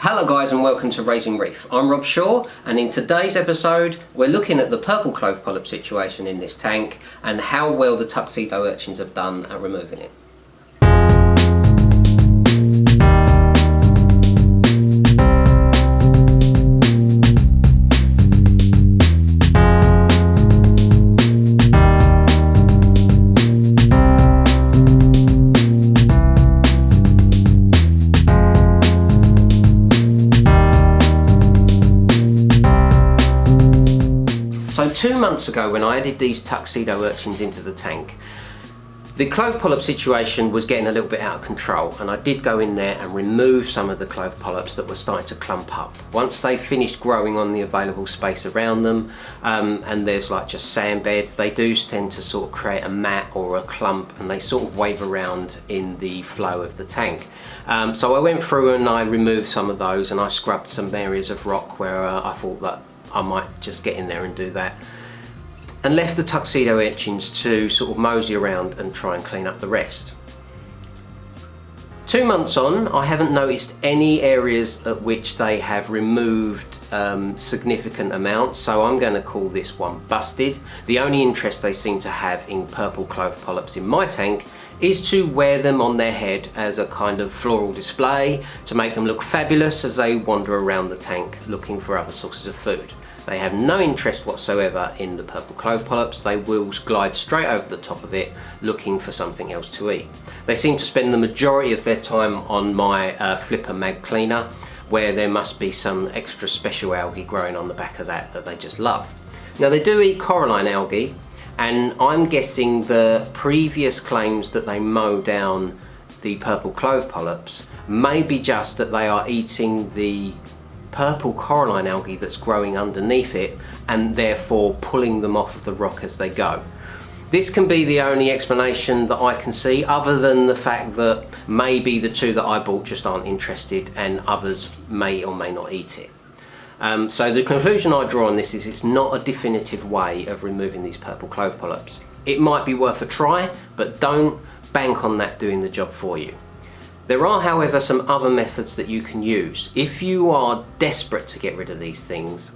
Hello guys and welcome to Raising Reef. I'm Rob Shaw and in today's episode we're looking at the purple clove polyp situation in this tank and how well the tuxedo urchins have done at removing it. So 2 months ago when I added these tuxedo urchins into the tank, the clove polyp situation was getting a little bit out of control and I did go in there and remove some of the clove polyps that were starting to clump up. Once they finished growing on the available space around them and there's like just sand bed, they do tend to sort of create a mat or a clump and they sort of wave around in the flow of the tank. So I went through and I removed some of those and I scrubbed some areas of rock where I thought that I might just get in there and do that, and left the tuxedo urchins to sort of mosey around and try and clean up the rest. 2 months on, I haven't noticed any areas at which they have removed significant amounts, so I'm going to call this one busted. The only interest they seem to have in purple clove polyps in my tank is to wear them on their head as a kind of floral display to make them look fabulous as they wander around the tank looking for other sources of food. They have no interest whatsoever in the purple clove polyps. They will glide straight over the top of it looking for something else to eat. They seem to spend the majority of their time on my flipper mag cleaner, where there must be some extra special algae growing on the back of that they just love. Now they do eat coralline algae, and I'm guessing the previous claims that they mow down the purple clove polyps may be just that they are eating the purple coralline algae that's growing underneath it and therefore pulling them off of the rock as they go. This can be the only explanation that I can see, other than the fact that maybe the two that I bought just aren't interested and others may or may not eat it. So the conclusion I draw on this is it's not a definitive way of removing these purple clove polyps. It might be worth a try, but don't bank on that doing the job for you. There are, however, some other methods that you can use. If you are desperate to get rid of these things,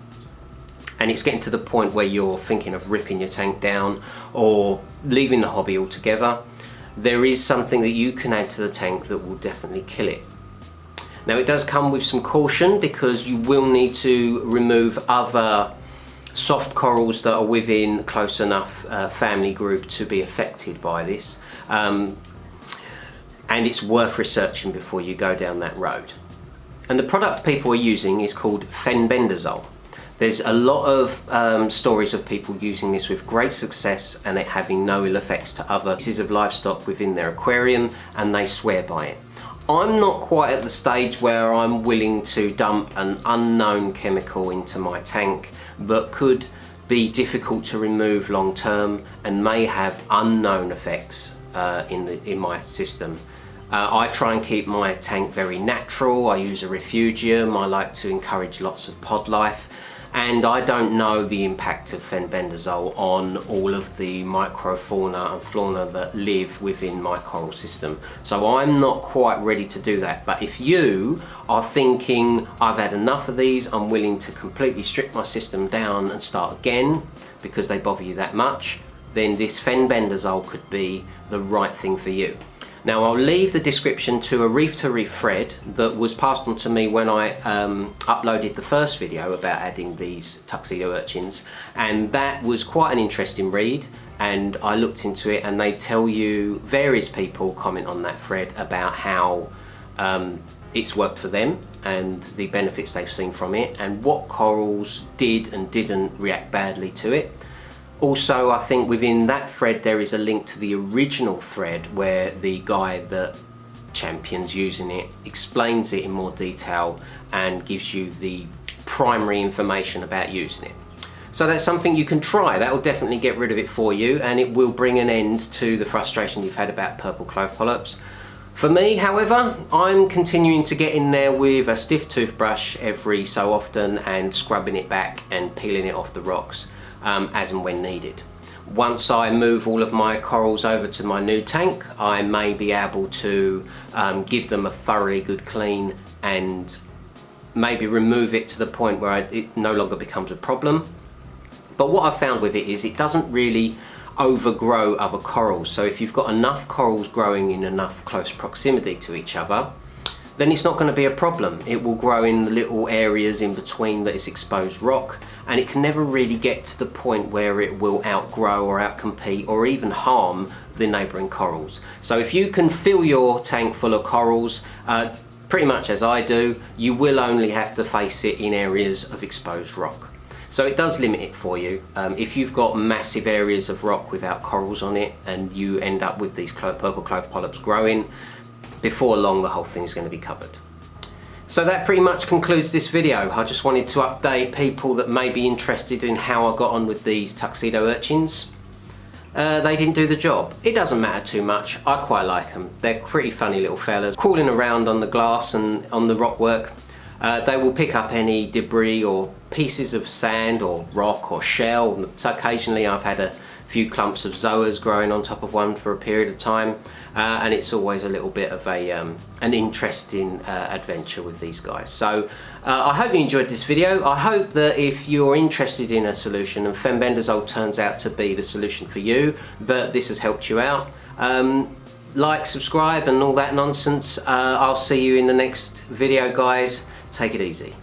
and it's getting to the point where you're thinking of ripping your tank down or leaving the hobby altogether, there is something that you can add to the tank that will definitely kill it. Now it does come with some caution because you will need to remove other soft corals that are within close enough family group to be affected by this. And it's worth researching before you go down that road. And the product people are using is called Fenbendazole. There's a lot of stories of people using this with great success and it having no ill effects to other pieces of livestock within their aquarium, and they swear by it. I'm not quite at the stage where I'm willing to dump an unknown chemical into my tank that could be difficult to remove long term and may have unknown effects in my system. I try and keep my tank very natural. I use a refugium. I like to encourage lots of pod life, and I don't know the impact of fenbendazole on all of the microfauna and fauna that live within my coral system. So I'm not quite ready to do that. But if you are thinking, I've had enough of these, I'm willing to completely strip my system down and start again because they bother you that much, then this fenbendazole could be the right thing for you. Now I'll leave the description to a reef to reef thread that was passed on to me when I uploaded the first video about adding these tuxedo urchins, and that was quite an interesting read, and I looked into it and they tell you, various people comment on that thread about how it's worked for them and the benefits they've seen from it and what corals did and didn't react badly to it. Also, I think within that thread there is a link to the original thread where the guy that champions using it explains it in more detail and gives you the primary information about using it. So that's something you can try. That will definitely get rid of it for you, and it will bring an end to the frustration you've had about purple clove polyps. For me, however, I'm continuing to get in there with a stiff toothbrush every so often and scrubbing it back and peeling it off the rocks as and when needed. Once I move all of my corals over to my new tank, I may be able to give them a thoroughly good clean and maybe remove it to the point where it no longer becomes a problem. But what I've found with it is it doesn't really overgrow other corals. So if you've got enough corals growing in enough close proximity to each other, then it's not going to be a problem. It will grow in the little areas in between that is exposed rock, and it can never really get to the point where it will outgrow or outcompete or even harm the neighbouring corals. So if you can fill your tank full of corals, pretty much as I do, you will only have to face it in areas of exposed rock. So it does limit it for you. If you've got massive areas of rock without corals on it and you end up with these purple clove polyps growing, before long the whole thing is going to be covered. So that pretty much concludes this video. I just wanted to update people that may be interested in how I got on with these tuxedo urchins. They didn't do the job. It doesn't matter too much. I quite like them. They're pretty funny little fellas. Crawling around on the glass and on the rock work. They will pick up any debris or pieces of sand or rock or shell. So occasionally I've had a few clumps of zoas growing on top of one for a period of time, and it's always a little bit of an interesting adventure with these guys. So I hope you enjoyed this video. I hope that if you're interested in a solution and Fenbendazole turns out to be the solution for you, that this has helped you out. Like, subscribe and all that nonsense. I'll see you in the next video, guys. Take it easy.